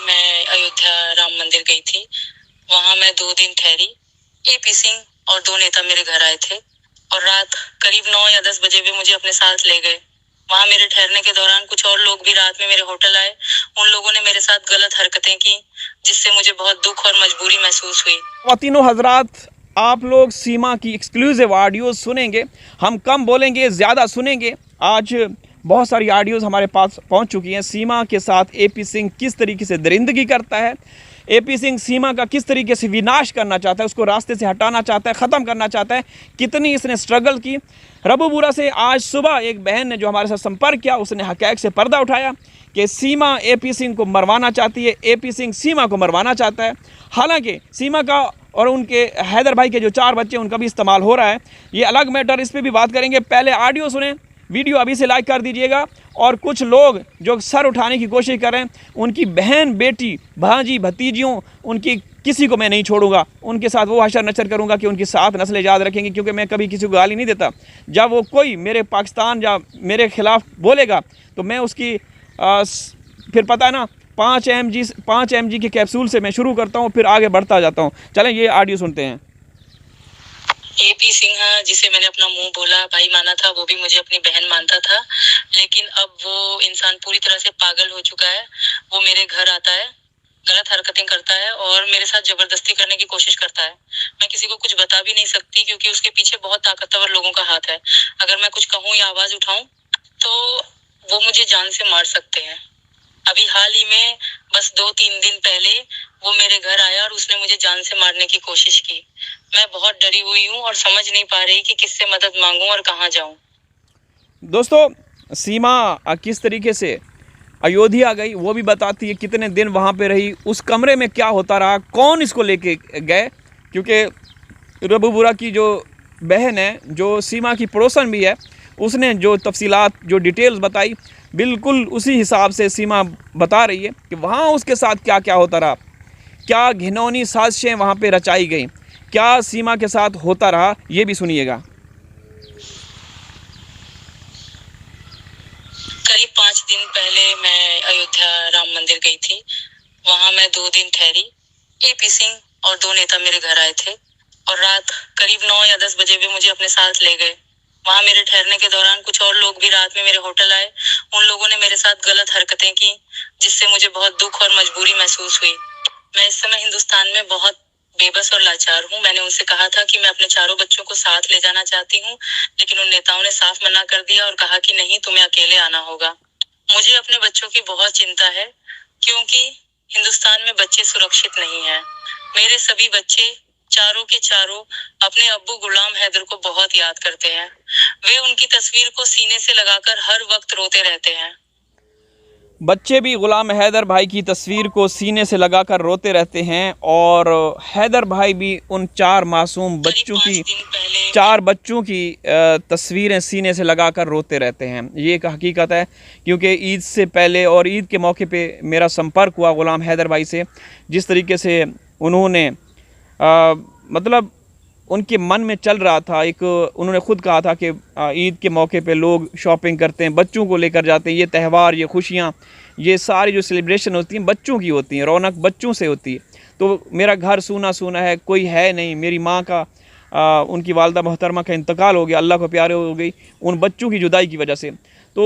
मैं अयोध्या राम मंदिर गई थी। वहां मैं 2 दिन ठहरी। एपी सिंह और 2 नेता मेरे घर आए थे और रात करीब 9 या 10 बजे भी मुझे अपने साथ ले गए। वहां मेरे ठहरने के दौरान कुछ और लोग भी रात में मेरे होटल आए। उन लोगों ने मेरे साथ गलत हरकतें की, जिससे मुझे बहुत दुख और मजबूरी महसूस हुई। ख्वातीनो हजरात, आप लोग सीमा की एक्सक्लूसिव ऑडियोज सुनेंगे। हम कम बोलेंगे, ज़्यादा सुनेंगे। आज बहुत सारी ऑडियोज़ हमारे पास पहुंच चुकी हैं। सीमा के साथ एपी सिंह किस तरीके से दरिंदगी करता है, एपी सिंह सीमा का किस तरीके से विनाश करना चाहता है, उसको रास्ते से हटाना चाहता है, ख़त्म करना चाहता है, कितनी इसने स्ट्रगल की। रबूपुरा से आज सुबह एक बहन ने जो हमारे साथ संपर्क किया, उसने हक़ाइक़ से पर्दा उठाया कि सीमा एपी सिंह को मरवाना चाहती है, एपी सिंह सीमा को मरवाना चाहता है। हालांकि सीमा का और उनके हैदर भाई के जो 4 बच्चे, उनका भी इस्तेमाल हो रहा है, ये अलग मैटर, इस पर भी बात करेंगे। पहले ऑडियो सुने, वीडियो अभी से लाइक कर दीजिएगा। और कुछ लोग जो सर उठाने की कोशिश कर रहे हैं, उनकी बहन, बेटी, भांजी, भतीजियों, उनकी किसी को मैं नहीं छोड़ूंगा। उनके साथ वो हशर नचर करूंगा कि उनकी 7 नस्लें याद रखेंगी, क्योंकि मैं कभी किसी को गाली नहीं देता। जब वो कोई मेरे पाकिस्तान या मेरे खिलाफ बोलेगा तो मैं उसकी फिर पता है ना, 5 mg के कैप्सूल से मैं शुरू करता हूँ, फिर आगे बढ़ता जाता हूँ। चलें ये ऑडियो सुनते हैं। एपी सिंह, जिसे मैंने अपना मुंह बोला भाई माना था, वो भी मुझे अपनी बहन मानता था, लेकिन अब वो इंसान पूरी तरह से पागल हो चुका है। वो मेरे घर आता है, गलत हरकतें करता है और मेरे साथ जबरदस्ती करने की कोशिश करता है। मैं किसी को कुछ बता भी नहीं सकती, क्योंकि उसके पीछे बहुत ताकतवर लोगों का हाथ है। अगर मैं कुछ कहूँ या आवाज उठाऊं तो वो मुझे जान से मार सकते हैं। अभी हाल ही में बस 2-3 दिन पहले वो मेरे घर आया और उसने मुझे जान से मारने की कोशिश की। मैं बहुत डरी हुई हूँ और समझ नहीं पा रही कि किससे मदद मांगूं और कहाँ जाऊं। दोस्तों, सीमा किस तरीके से अयोध्या गई वो भी बताती है, कितने दिन वहाँ पे रही, उस कमरे में क्या होता रहा, कौन इसको लेके गए। क्योंकि रबूपुरा की जो बहन है, जो सीमा की पड़ोसन भी है, उसने जो तफसीलात, जो डिटेल्स बताई, बिल्कुल उसी हिसाब से सीमा बता रही है कि वहाँ उसके साथ क्या क्या होता रहा, क्या घिनौनी साजिशें वहाँ पे रचाई गई, क्या सीमा के साथ होता रहा, ये भी सुनिएगा। करीब 5 दिन पहले मैं अयोध्या राम मंदिर गई थी। वहां मैं 2 दिन ठहरी। एपी सिंह और 2 नेता मेरे घर आए थे और रात करीब 9 या 10 बजे भी मुझे अपने साथ ले गए। वहां मेरे ठहरने के दौरान कुछ और लोग भी रात में मेरे होटल आए। उन लोगों ने मेरे साथ गलत हरकतें की, जिससे मुझे बहुत दुख और मजबूरी महसूस हुई। मैं इस समय हिंदुस्तान में बहुत बेबस और लाचार हूँ। मैंने उनसे कहा था कि मैं अपने 4 बच्चों को साथ ले जाना चाहती हूँ, लेकिन उन नेताओं ने साफ मना कर दिया और कहा कि नहीं, तुम्हें अकेले आना होगा। मुझे अपने बच्चों की बहुत चिंता है, क्योंकि हिंदुस्तान में बच्चे सुरक्षित नहीं हैं। मेरे सभी बच्चे, चारों के चारों, अपने अब्बू गुलाम हैदर को बहुत याद करते हैं। वे उनकी तस्वीर को सीने से लगाकर हर वक्त रोते रहते हैं। बच्चे भी गुलाम हैदर भाई की तस्वीर को सीने से लगाकर रोते रहते हैं, और हैदर भाई भी उन 4 मासूम बच्चों की, 4 बच्चों की तस्वीरें सीने से लगाकर रोते रहते हैं। ये एक हकीकत है, क्योंकि ईद से पहले और ईद के मौके पे मेरा संपर्क हुआ गुलाम हैदर भाई से। जिस तरीके से उन्होंने मतलब उनके मन में चल रहा था, एक उन्होंने खुद कहा था कि ईद के मौके पे लोग शॉपिंग करते हैं, बच्चों को लेकर जाते हैं। ये त्यौहार, ये खुशियाँ, ये सारी जो सेलिब्रेशन होती हैं बच्चों की होती हैं, रौनक बच्चों से होती है। तो मेरा घर सूना सूना है, कोई है नहीं। मेरी माँ का उनकी वालदा मोहतरमा का इंतकाल हो गया, अल्लाह को प्यारे हो गई उन बच्चों की जुदाई की वजह से। तो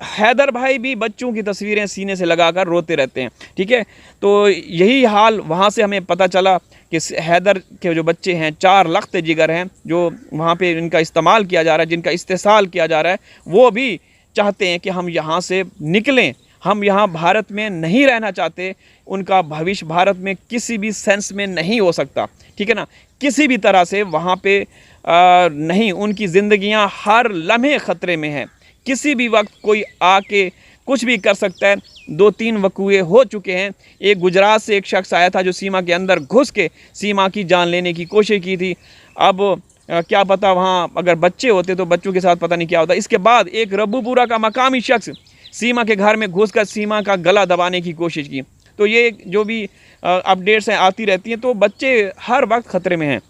हैदर भाई भी बच्चों की तस्वीरें सीने से लगाकर रोते रहते हैं। ठीक है, तो यही हाल वहाँ से हमें पता चला कि हैदर के जो बच्चे हैं, 4 लख्त जिगर हैं, जो वहाँ पे इनका इस्तेमाल किया जा रहा है, जिनका इस्तेसाल किया जा रहा है, वो भी चाहते हैं कि हम यहाँ से निकलें, हम यहाँ भारत में नहीं रहना चाहते। उनका भविष्य भारत में किसी भी सेंस में नहीं हो सकता, ठीक है ना, किसी भी तरह से वहाँ पे नहीं। उनकी ज़िंदगियाँ हर लम्हे ख़तरे में हैं, किसी भी वक्त कोई आके कुछ भी कर सकता है। 2-3 वक़ूए हो चुके हैं। एक गुजरात से एक शख्स आया था जो सीमा के अंदर घुस के सीमा की जान लेने की कोशिश की थी। अब क्या पता वहाँ अगर बच्चे होते तो बच्चों के साथ पता नहीं क्या होता। इसके बाद एक रबूपुरा का मकामी शख्स सीमा के घर में घुसकर सीमा का गला दबाने की कोशिश की। तो ये जो भी अपडेट्स हैं आती रहती हैं, तो बच्चे हर वक्त ख़तरे में हैं।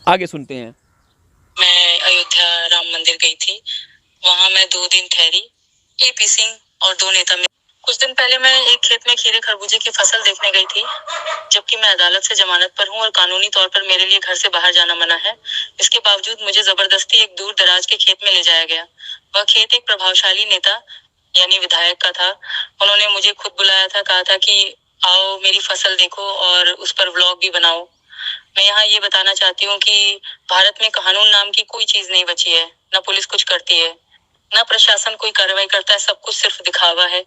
आगे सुनते हैं। मैं अयोध्या राम मंदिर गई थी। वहां मैं 2 दिन ठहरी। एपी सिंह और 2 नेता कुछ दिन पहले मैं एक खेत में खीरे खरबूजे की फसल देखने गई थी, जबकि मैं अदालत से जमानत पर हूँ और कानूनी तौर पर मेरे लिए घर से बाहर जाना मना है। इसके बावजूद मुझे जबरदस्ती एक दूर दराज के खेत में ले जाया गया। वह खेत एक प्रभावशाली नेता यानी विधायक का था। उन्होंने मुझे खुद बुलाया था, कहा था कि आओ मेरी फसल देखो और उस पर व्लॉग भी बनाओ। मैं यहाँ ये बताना चाहती हूँ कि भारत में कानून नाम की कोई चीज नहीं बची है। न पुलिस कुछ करती है, न प्रशासन कोई कार्रवाई करता है, सब कुछ सिर्फ दिखावा है।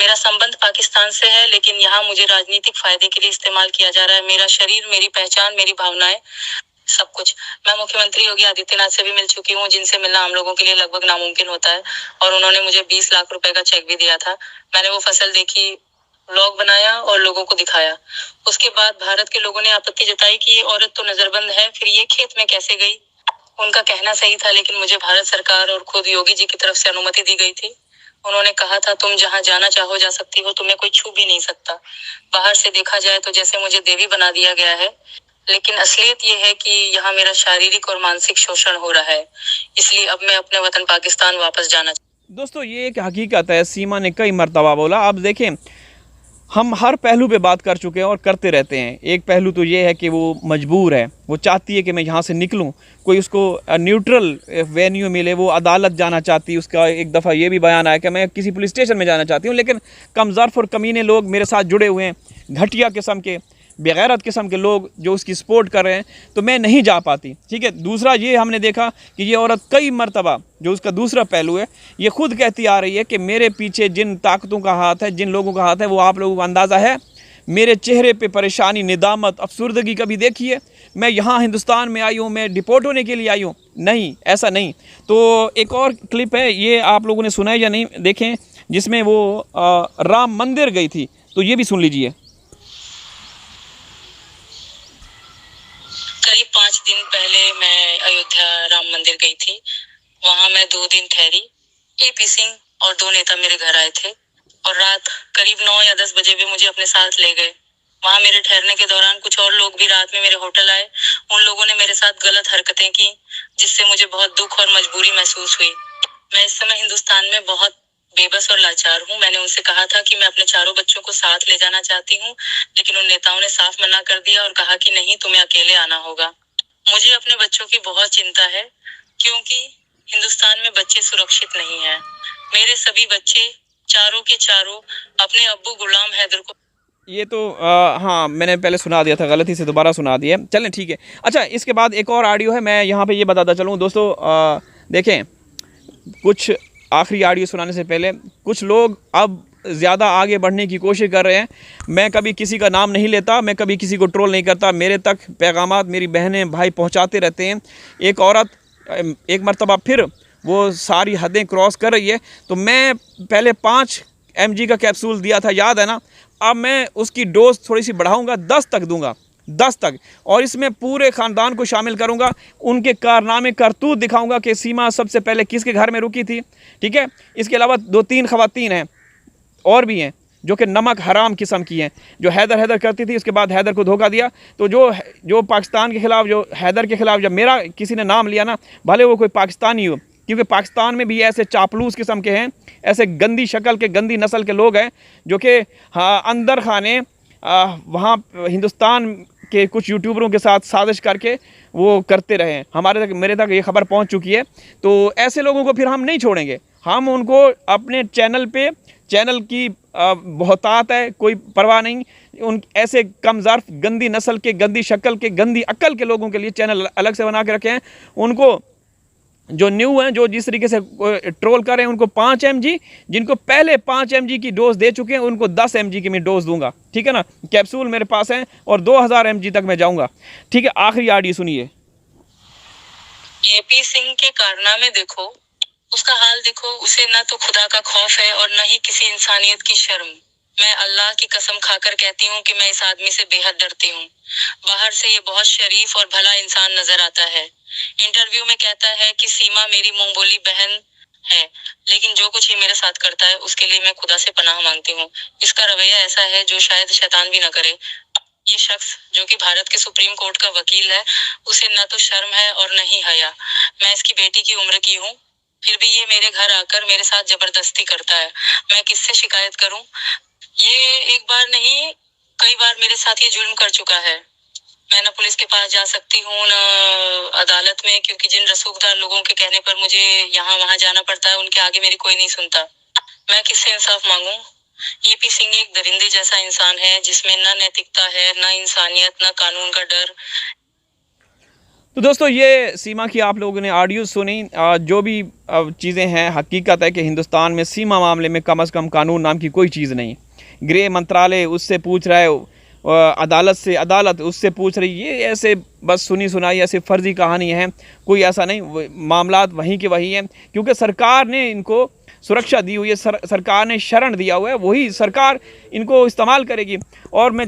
मेरा संबंध पाकिस्तान से है, लेकिन यहाँ मुझे राजनीतिक फायदे के लिए इस्तेमाल किया जा रहा है। मेरा शरीर, मेरी पहचान, मेरी भावनाएं, सब कुछ। मैं मुख्यमंत्री योगी आदित्यनाथ से भी मिल चुकी हूँ, जिनसे मिलना आम लोगों के लिए लगभग नामुमकिन होता है, और उन्होंने मुझे 20 लाख रुपए का चेक भी दिया था। मैंने वो फसल देखी, व्लॉग बनाया और लोगों को दिखाया। उसके बाद भारत के लोगों ने आपत्ति जताई कि ये औरत तो नजरबंद है, फिर ये खेत में कैसे गई। उनका कहना सही था, लेकिन मुझे भारत सरकार और खुद योगी जी की तरफ से अनुमति दी गई थी। उन्होंने कहा था, तुम जहाँ जाना चाहो जा सकती हो, तुम्हें कोई छू भी नहीं सकता। बाहर से देखा जाए तो जैसे मुझे देवी बना दिया गया है, लेकिन असलियत ये है कि यहाँ मेरा शारीरिक और मानसिक शोषण हो रहा है। इसलिए अब मैं अपने वतन पाकिस्तान वापस जाना। दोस्तों ये एक हकीकत है, सीमा ने कई मरतबा बोला। आप देखें, हम हर पहलू पे बात कर चुके हैं और करते रहते हैं। एक पहलू तो ये है कि वो मजबूर है, वो चाहती है कि मैं यहाँ से निकलूँ, कोई उसको न्यूट्रल वेन्यू मिले। वो अदालत जाना चाहती है, उसका एक दफ़ा ये भी बयान आया कि मैं किसी पुलिस स्टेशन में जाना चाहती हूँ, लेकिन कमज़र्फ़ और कमीने लोग मेरे साथ जुड़े हुए हैं, घटिया किस्म के, बेगैरत किस्म के लोग जो उसकी सपोर्ट कर रहे हैं, तो मैं नहीं जा पाती। ठीक है। दूसरा ये हमने देखा कि ये औरत कई मरतबा, जो उसका दूसरा पहलू है, ये खुद कहती आ रही है कि मेरे पीछे जिन ताकतों का हाथ है, जिन लोगों का हाथ है, वो आप लोगों को अंदाज़ा है। मेरे चेहरे पे परेशानी, निदामत, अफसुर्दगी कभी देखी है? मैं यहाँ हिंदुस्तान में आई हूँ, मैं डिपोर्ट होने के लिए आई हूँ? नहीं, ऐसा नहीं। तो एक और क्लिप है, ये आप लोगों ने सुना है या नहीं, देखें, जिसमें वो राम मंदिर गई थी, तो ये भी सुन लीजिए। करीब 5 दिन पहले मैं अयोध्या राम मंदिर गई थी। वहां मैं 2 दिन ठहरी। एपी सिंह और 2 नेता मेरे घर आए थे और रात करीब 9 या 10 बजे भी मुझे अपने साथ ले गए। वहां मेरे ठहरने के दौरान कुछ और लोग भी रात में मेरे होटल आए। उन लोगों ने मेरे साथ गलत हरकतें की, जिससे मुझे बहुत दुख और मजबूरी महसूस हुई। मैं इस समय हिंदुस्तान में बहुत बेबस और लाचार हूँ। मैंने उनसे कहा था कि मैं अपने चारों बच्चों को साथ ले जाना चाहती हूँ, लेकिन उन नेताओं ने साफ मना कर दिया और कहा कि नहीं, तुम्हें अकेले आना होगा। मुझे अपने बच्चों की बहुत चिंता है, क्योंकि हिंदुस्तान में बच्चे सुरक्षित नहीं हैं। मेरे सभी बच्चे, चारों के चारों, अपने अब्बू गुलाम हैदर को। ये तो हाँ, मैंने पहले सुना दिया था, गलती से दोबारा सुना दिया। चलें, ठीक है। अच्छा, इसके बाद एक और ऑडियो है, मैं यहाँ पे ये बताता चलूँ दोस्तों। देखें, कुछ आखिरी ऑडियो सुनाने से पहले कुछ लोग अब ज़्यादा आगे बढ़ने की कोशिश कर रहे हैं। मैं कभी किसी का नाम नहीं लेता, मैं कभी किसी को ट्रोल नहीं करता। मेरे तक पैगामात मेरी बहनें भाई पहुंचाते रहते हैं। एक औरत एक मरतबा फिर वो सारी हदें क्रॉस कर रही है, तो मैं पहले 5 mg का कैप्सूल दिया था, याद है ना? अब मैं उसकी डोज थोड़ी सी बढ़ाऊंगा, 10 तक दूंगा, 10 तक, और इसमें पूरे ख़ानदान को शामिल करूंगा। उनके कारनामे, करतूत दिखाऊंगा कि सीमा सबसे पहले किसके घर में रुकी थी। ठीक है। इसके अलावा 2-3 ख़वातीन हैं और भी हैं जो कि नमक हराम किस्म की हैं, जो हैदर करती थी, उसके बाद हैदर को धोखा दिया। तो जो पाकिस्तान के ख़िलाफ़, जो हैदर के ख़िलाफ़ जब मेरा किसी ने नाम लिया ना, भले वो कोई पाकिस्तानी हो, क्योंकि पाकिस्तान में भी ऐसे चापलूस किस्म के हैं, ऐसे गंदी शक्ल के, गंदी नस्ल के लोग हैं जो कि हाँ, अंदर खाने वहाँ हिंदुस्तान के कुछ यूट्यूबरों के साथ साजिश करके वो करते रहे हैं। हमारे तक, मेरे तक ये खबर पहुँच चुकी है। तो ऐसे लोगों को फिर हम नहीं छोड़ेंगे। हम उनको अपने चैनल की बहुतात है, कोई परवाह नहीं। उन ऐसे कमज़र्फ़, गंदी नस्ल के, गंदी शक्ल के, गंदी अक्ल के लोगों के लिए चैनल अलग से बना के रखे हैं। उनको जो न्यू हैं, जो जिस तरीके से ट्रोल कर रहे हैं, उनको 5 mg, जिनको पहले 5 mg की डोज दे चुके हैं, उनको 10 mg की मैं डोज दूंगा। ठीक है ना? कैप्सूल मेरे पास हैं और 2000 mg तक मैं जाऊंगा। ठीक है। आखिरी ऑडियो सुनिए। एपी सिंह के कारनामे देखो, उसका हाल देखो। उसे न तो खुदा का खौफ है और न ही किसी इंसानियत की शर्म। मैं अल्लाह की कसम खाकर कहती हूँ कि मैं इस आदमी से बेहद डरती हूँ। बाहर से ये बहुत शरीफ और भला इंसान नजर आता है। इंटरव्यू में कहता है कि सीमा मेरी मुंहबोली बहन है, लेकिन जो कुछ ये मेरे साथ करता है उसके लिए मैं खुदा से पनाह मांगती हूँ। इसका रवैया ऐसा है जो शायद शैतान भी न करे। ये शख्स जो कि भारत के सुप्रीम कोर्ट का वकील है, उसे न तो शर्म है और न ही हया। मैं इसकी बेटी की उम्र की हूँ। फिर भी ये मेरे घर आकर मेरे साथ जबरदस्ती करता है। मैं किससे शिकायत करूं? ये एक बार नहीं, कई बार मेरे साथ ये जुल्म कर चुका है। मैं ना पुलिस के पास जा सकती हूँ न अदालत में, क्योंकि जिन रसूखदार लोगों के कहने पर मुझे यहाँ वहाँ जाना पड़ता है, उनके आगे मेरी कोई नहीं सुनता। मैं किससे इंसाफ मांगूं? ईपी सिंह एक दरिंदे जैसा इंसान है, जिसमें न नैतिकता है, न इंसानियत, न कानून का डर। तो दोस्तों ये सीमा की आप लोगों ने ऑडियो सुनी। जो भी चीज़ें हैं, हकीकत है कि हिंदुस्तान में सीमा मामले में कम से कम कानून नाम की कोई चीज़ नहीं। गृह मंत्रालय उससे पूछ रहा है, अदालत से अदालत उससे पूछ रही। ये ऐसे बस सुनी सुनाई ऐसे फर्जी कहानी है, कोई ऐसा नहीं। मामलात वहीं के वहीं हैं, क्योंकि सरकार ने इनको सुरक्षा दी हुई है, सरकार ने शरण दिया हुआ है, वही सरकार इनको इस्तेमाल करेगी। और मैं